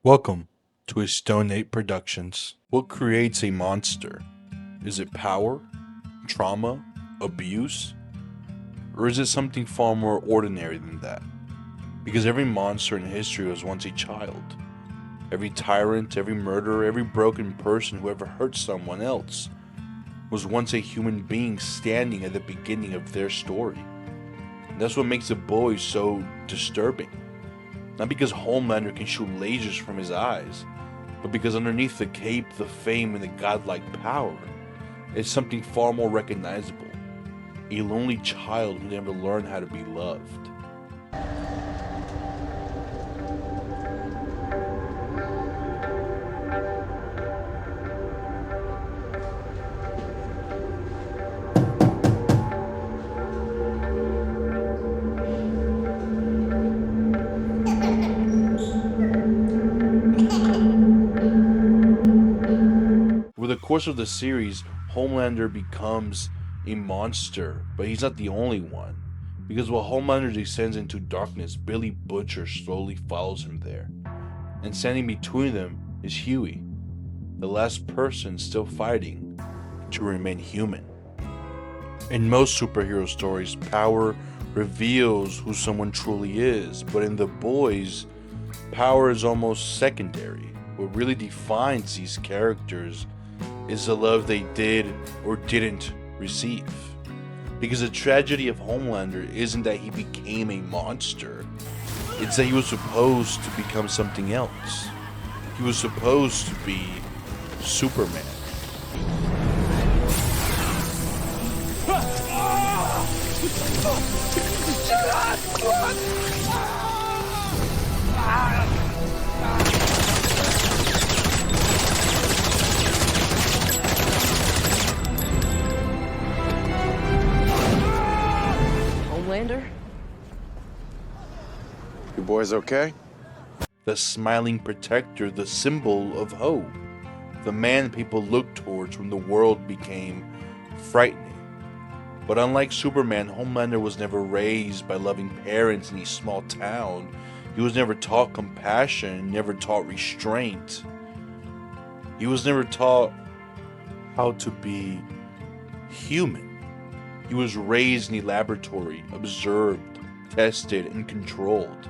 Welcome to a STONEDAPE-PRODUCTIONS. What creates a monster? Is it power, trauma, abuse? Or is it something far more ordinary than that? Because every monster in history was once a child. Every tyrant, every murderer, every broken person who ever hurt someone else was once a human being standing at the beginning of their story. And that's what makes the boys so disturbing. Not because Homelander can shoot lasers from his eyes, but because underneath the cape, the fame, and the godlike power is something far more recognizable. A lonely child who never learned how to be loved. Over the course of the series, Homelander becomes a monster, but he's not the only one. Because while Homelander descends into darkness, Billy Butcher slowly follows him there. And standing between them is Hughie, the last person still fighting to remain human. In most superhero stories, power reveals who someone truly is, but in The Boys, power is almost secondary. What really defines these characters is the love they did or didn't receive. Because the tragedy of Homelander isn't that he became a monster, it's that he was supposed to become something else. He was supposed to be Superman. Homelander? You boys okay? The smiling protector, the symbol of hope. The man people looked towards when the world became frightening. But unlike Superman, Homelander was never raised by loving parents in a small town. He was never taught compassion, never taught restraint. He was never taught how to be human. He was raised in a laboratory, observed, tested, and controlled.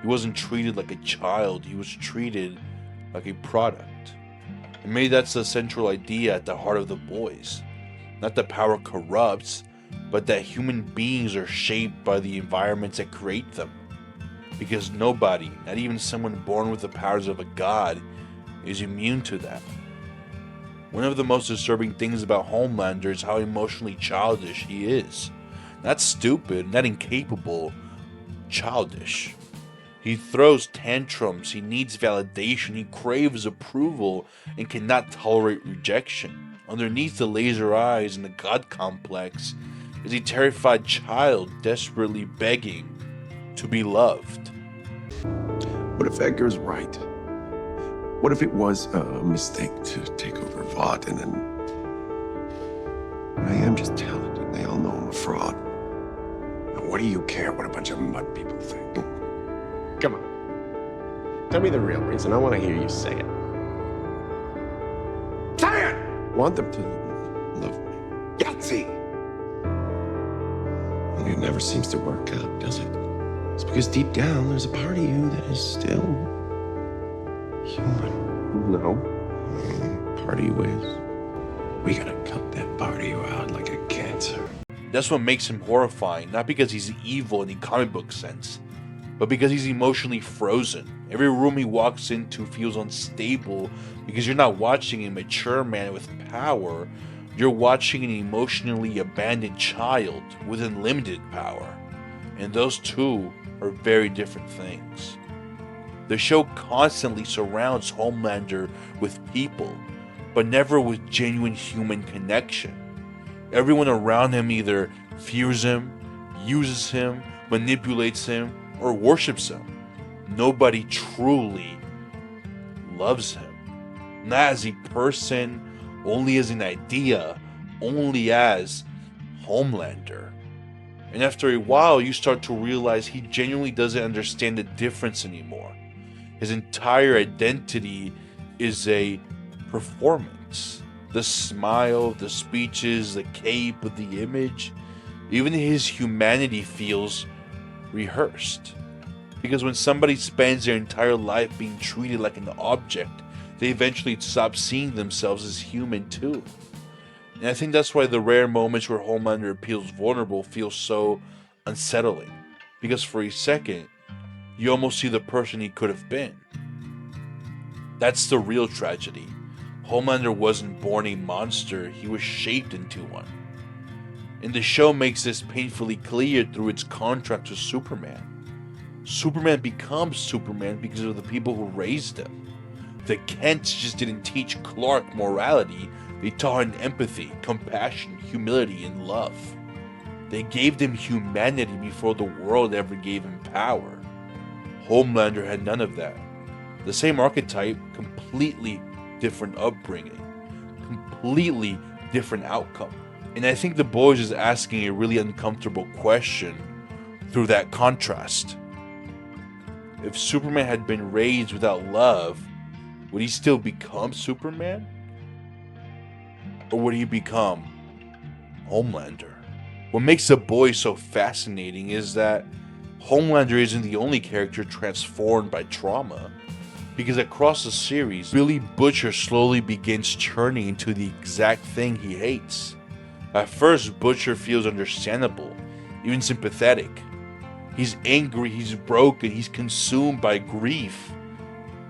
He wasn't treated like a child, he was treated like a product. And maybe that's the central idea at the heart of The Boys. Not that power corrupts, but that human beings are shaped by the environments that create them. Because nobody, not even someone born with the powers of a god, is immune to that. One of the most disturbing things about Homelander is how emotionally childish he is. Not stupid, not incapable, childish. He throws tantrums, he needs validation, he craves approval, and cannot tolerate rejection. Underneath the laser eyes and the god complex is a terrified child desperately begging to be loved. What if Edgar's right? What if it was a mistake to take over Vought and then... I am just talented. They all know I'm a fraud. Now, what do you care what a bunch of mud people think? Come on. Tell me the real reason. I want to hear you say it. Say it! Want them to love me. Yahtzee! And it never seems to work out, does it? It's because deep down, there's a part of you that is still human. No. Part of you is. We gotta cut that part of you out like a cancer. That's what makes him horrifying, not because he's evil in the comic book sense, but because he's emotionally frozen. Every room he walks into feels unstable because you're not watching a mature man with power, you're watching an emotionally abandoned child with unlimited power. And those two are very different things. The show constantly surrounds Homelander with people, but never with genuine human connection. Everyone around him either fears him, uses him, manipulates him, or worships him. Nobody truly loves him. Not as a person, only as an idea, only as Homelander. And after a while, you start to realize he genuinely doesn't understand the difference anymore. His entire identity is a performance. The smile, the speeches, the cape, the image, even his humanity feels rehearsed. Because when somebody spends their entire life being treated like an object, they eventually stop seeing themselves as human too. And I think that's why the rare moments where Homelander appears vulnerable feel so unsettling. Because for a second, you almost see the person he could have been. That's the real tragedy. Homelander wasn't born a monster, he was shaped into one. And the show makes this painfully clear through its contrast to Superman. Superman becomes Superman because of the people who raised him. The Kents just didn't teach Clark morality, they taught him empathy, compassion, humility, and love. They gave him humanity before the world ever gave him power. Homelander had none of that. The same archetype, completely different upbringing, completely different outcome. And I think The Boys is asking a really uncomfortable question through that contrast. If Superman had been raised without love, would he still become Superman? Or would he become Homelander? What makes The Boys so fascinating is that Homelander isn't the only character transformed by trauma, because across the series, Billy Butcher slowly begins turning into the exact thing he hates. At first, Butcher feels understandable, even sympathetic. He's angry, he's broken, he's consumed by grief,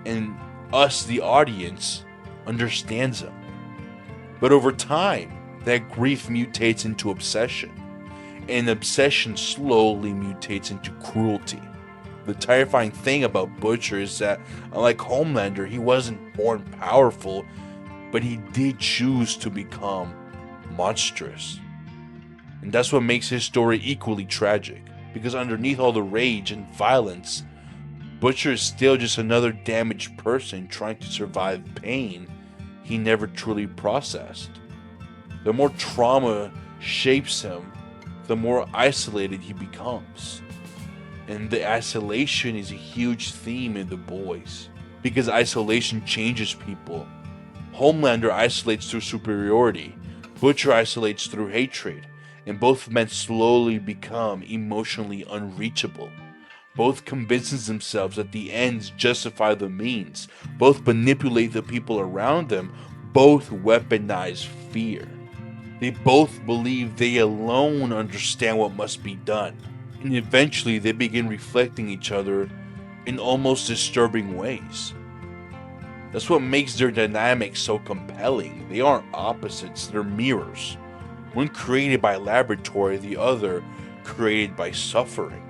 and us, the audience, understands him. But over time, that grief mutates into obsession, and obsession slowly mutates into cruelty. The terrifying thing about Butcher is that, unlike Homelander, he wasn't born powerful, but he did choose to become monstrous. And that's what makes his story equally tragic, because underneath all the rage and violence, Butcher is still just another damaged person trying to survive pain he never truly processed. The more trauma shapes him, the more isolated he becomes. And the isolation is a huge theme in The Boys, because isolation changes people. Homelander isolates through superiority, Butcher isolates through hatred, and both men slowly become emotionally unreachable. Both convince themselves that the ends justify the means, both manipulate the people around them, both weaponize fear. They both believe they alone understand what must be done, and eventually they begin reflecting each other in almost disturbing ways. That's what makes their dynamic so compelling. They aren't opposites, they're mirrors. One created by laboratory, the other created by suffering.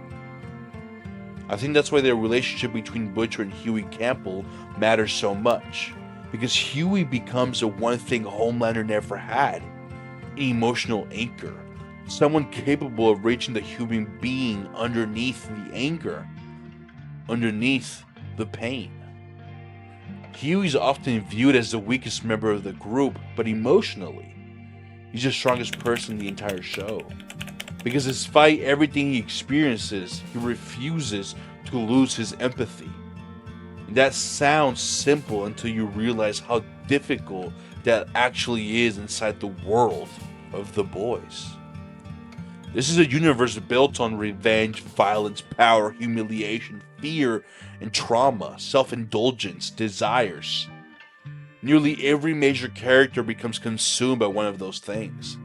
I think that's why the relationship between Butcher and Hughie Campbell matters so much, because Hughie becomes the one thing Homelander never had, an emotional anchor, someone capable of reaching the human being underneath the anger, underneath the pain. Hughie's often viewed as the weakest member of the group, but emotionally, he's the strongest person in the entire show. Because despite everything he experiences, he refuses to lose his empathy. And that sounds simple until you realize how difficult that actually is inside the world of The Boys. This is a universe built on revenge, violence, power, humiliation, fear, and trauma, self-indulgence, desires. Nearly every major character becomes consumed by one of those things.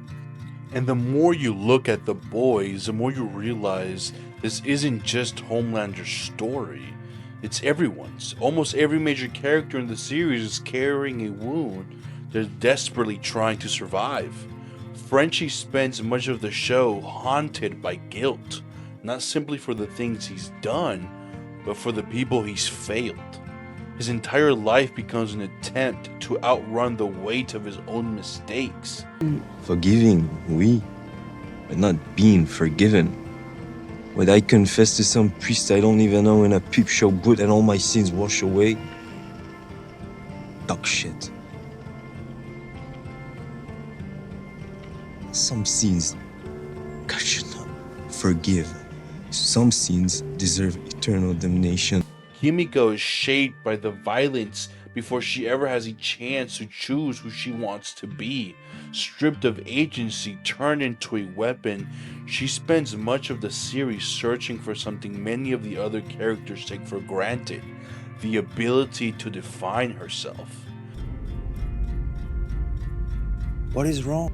And the more you look at The Boys, the more you realize this isn't just Homelander's story. It's everyone's. Almost every major character in the series is carrying a wound they're desperately trying to survive. Frenchie spends much of the show haunted by guilt, not simply for the things he's done, but for the people he's failed. His entire life becomes an attempt to outrun the weight of his own mistakes. Forgiving, oui, but not being forgiven. Would I confess to some priest I don't even know in a peep show booth and all my sins wash away? Dog shit. Some sins God should not forgive. Some sins deserve eternal damnation. Himiko is shaped by the violence before she ever has a chance to choose who she wants to be. Stripped of agency, turned into a weapon, she spends much of the series searching for something many of the other characters take for granted: the ability to define herself. What is wrong?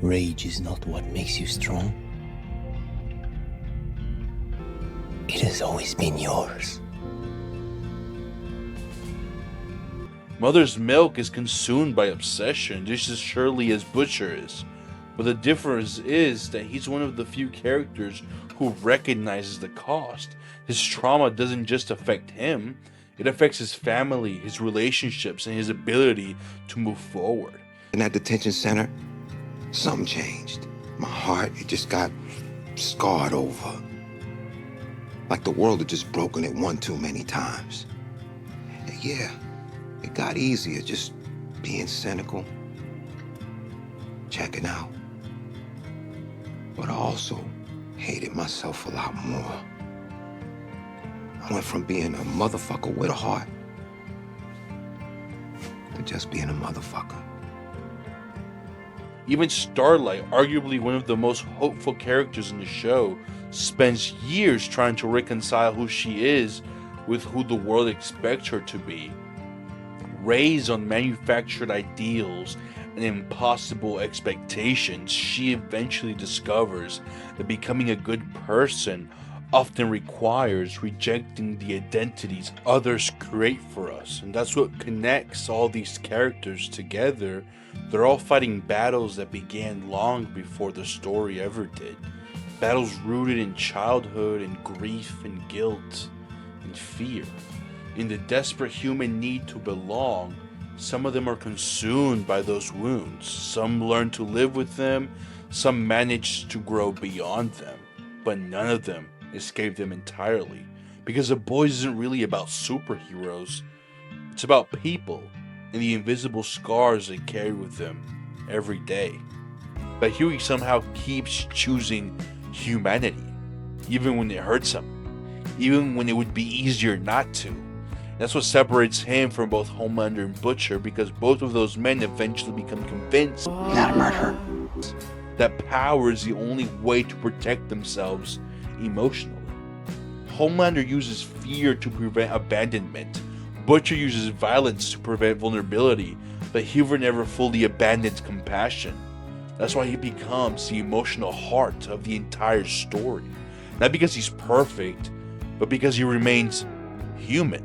Rage is not what makes you strong. It has always been yours. Mother's Milk is consumed by obsession just as surely as Butcher is. But the difference is that he's one of the few characters who recognizes the cost. His trauma doesn't just affect him, it affects his family, his relationships, and his ability to move forward. In that detention center, something changed. My heart, it just got scarred over. Like the world had just broken it one too many times. And yeah, it got easier just being cynical, checking out. But I also hated myself a lot more. I went from being a motherfucker with a heart to just being a motherfucker. Even Starlight, arguably one of the most hopeful characters in the show, spends years trying to reconcile who she is with who the world expects her to be. Raised on manufactured ideals and impossible expectations, she eventually discovers that becoming a good person often requires rejecting the identities others create for us. And that's what connects all these characters together. They're all fighting battles that began long before the story ever did. Battles rooted in childhood and grief and guilt and fear. In the desperate human need to belong, some of them are consumed by those wounds. Some learn to live with them, some manage to grow beyond them, but none of them escape them entirely. Because The Boys isn't really about superheroes, it's about people and the invisible scars they carry with them every day. But Hughie somehow keeps choosing humanity, even when it hurts him, even when it would be easier not to. That's what separates him from both Homelander and Butcher, because both of those men eventually become convinced Not a murderer. that power is the only way to protect themselves emotionally. Homelander uses fear to prevent abandonment. Butcher uses violence to prevent vulnerability, but Hoover never fully abandons compassion. That's why he becomes the emotional heart of the entire story. Not because he's perfect, but because he remains human.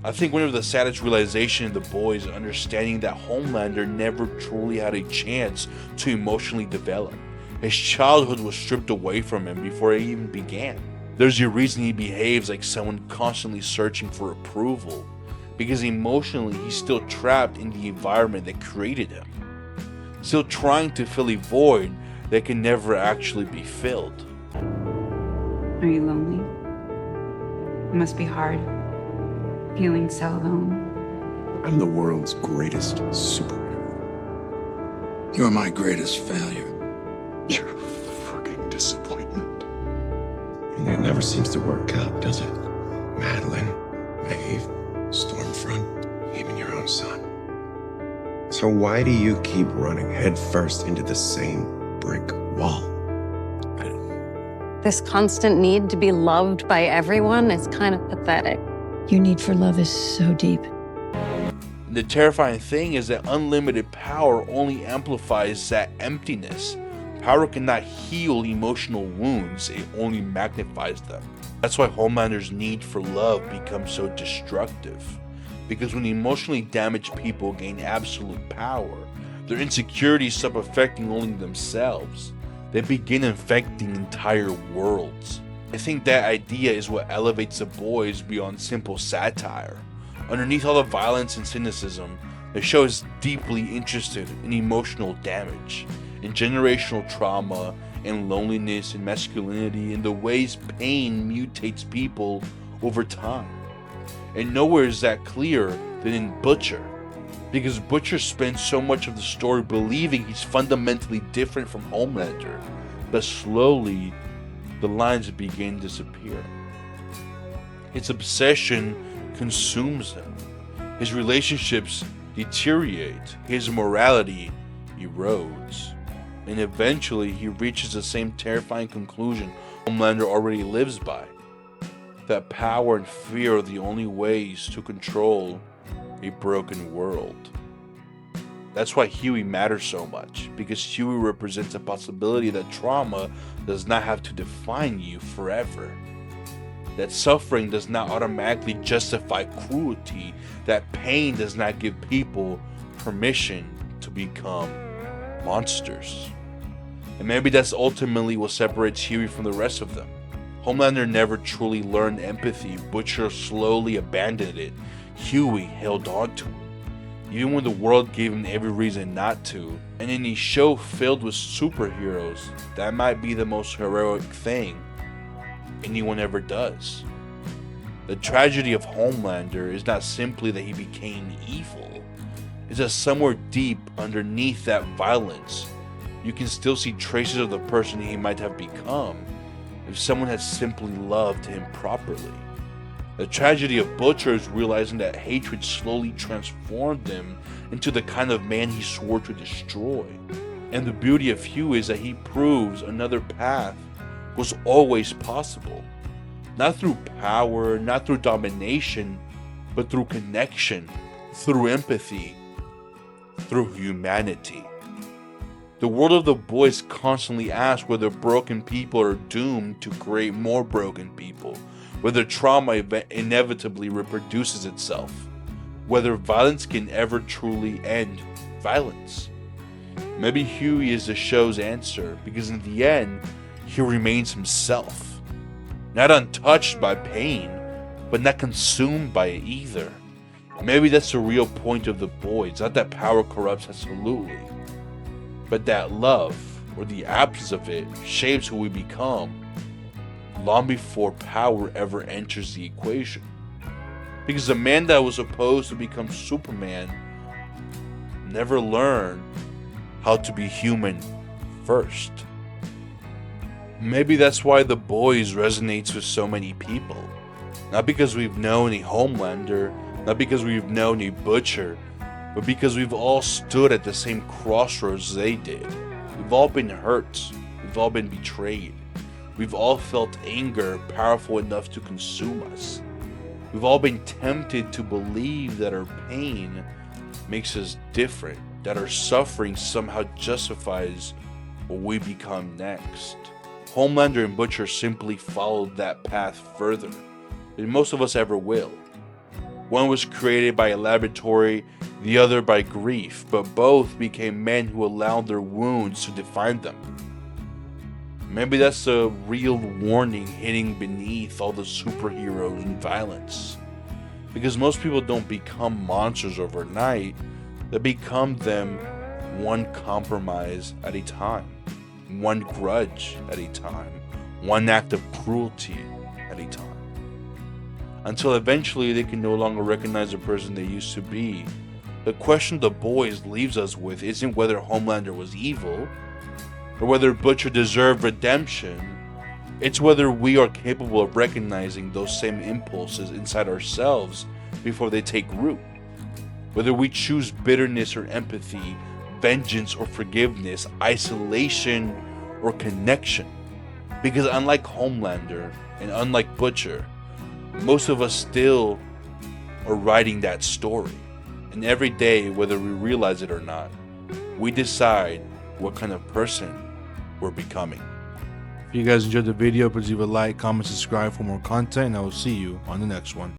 I think one of the saddest realizations in The Boys is understanding that Homelander never truly had a chance to emotionally develop. His childhood was stripped away from him before it even began. There's a reason he behaves like someone constantly searching for approval, because emotionally he's still trapped in the environment that created him, still trying to fill a void that can never actually be filled. Are you lonely? It must be hard, feeling so alone. I'm the world's greatest superhero. You're my greatest failure. You're a fucking disappointment. And it never seems to work out, does it? Madeline, Maeve, Stormfront, even your own son. So why do you keep running headfirst into the same brick wall? This constant need to be loved by everyone is kind of pathetic. Your need for love is so deep. And the terrifying thing is that unlimited power only amplifies that emptiness. Power cannot heal emotional wounds, it only magnifies them. That's why Homelander's need for love becomes so destructive. Because when emotionally damaged people gain absolute power, their insecurities stop affecting only themselves. They begin infecting entire worlds. I think that idea is what elevates The Boys beyond simple satire. Underneath all the violence and cynicism, the show is deeply interested in emotional damage, in generational trauma, in loneliness, in masculinity, in the ways pain mutates people over time. And nowhere is that clearer than in Butcher. Because Butcher spends so much of the story believing he's fundamentally different from Homelander, but slowly the lines begin to disappear. His obsession consumes him. His relationships deteriorate. His morality erodes. And eventually he reaches the same terrifying conclusion Homelander already lives by. That power and fear are the only ways to control a broken world. That's why Hughie matters so much, because Hughie represents a possibility that trauma does not have to define you forever. That suffering does not automatically justify cruelty. That pain does not give people permission to become monsters. And maybe that's ultimately what separates Hughie from the rest of them. Homelander never truly learned empathy. Butcher slowly abandoned it. Hughie held on to it, even when the world gave him every reason not to. And in a show filled with superheroes, that might be the most heroic thing anyone ever does. The tragedy of Homelander is not simply that he became evil. It's that somewhere deep underneath that violence, you can still see traces of the person he might have become if someone had simply loved him properly. The tragedy of Butcher is realizing that hatred slowly transformed him into the kind of man he swore to destroy. And the beauty of Hughie is that he proves another path was always possible. Not through power, not through domination, but through connection, through empathy, through humanity. The world of the boys constantly asks whether broken people are doomed to create more broken people, whether trauma inevitably reproduces itself, whether violence can ever truly end violence. Maybe Hughie is the show's answer, because in the end, he remains himself. Not untouched by pain, but not consumed by it either. Maybe that's the real point of the boys, not that power corrupts absolutely, but that love, or the absence of it, shapes who we become long before power ever enters the equation. Because the man that was supposed to become Superman never learned how to be human first. Maybe that's why The Boys resonates with so many people. Not because we've known a Homelander, not because we've known a Butcher, but because we've all stood at the same crossroads they did. We've all been hurt. We've all been betrayed. We've all felt anger powerful enough to consume us. We've all been tempted to believe that our pain makes us different, that our suffering somehow justifies what we become next. Homelander and Butcher simply followed that path further than most of us ever will. One was created by a laboratory, the other by grief, but both became men who allowed their wounds to define them. Maybe that's the real warning hidden beneath all the superheroes and violence. Because most people don't become monsters overnight, they become them one compromise at a time, one grudge at a time, one act of cruelty at a time. Until eventually they can no longer recognize the person they used to be. The question The Boys leaves us with isn't whether Homelander was evil, or whether Butcher deserved redemption. It's whether we are capable of recognizing those same impulses inside ourselves before they take root. Whether we choose bitterness or empathy, vengeance or forgiveness, isolation or connection. Because unlike Homelander and unlike Butcher, most of us still are writing that story. And every day, whether we realize it or not, we decide what kind of person we're becoming. If you guys enjoyed the video, please leave a like, comment, subscribe for more content, and I will see you on the next one.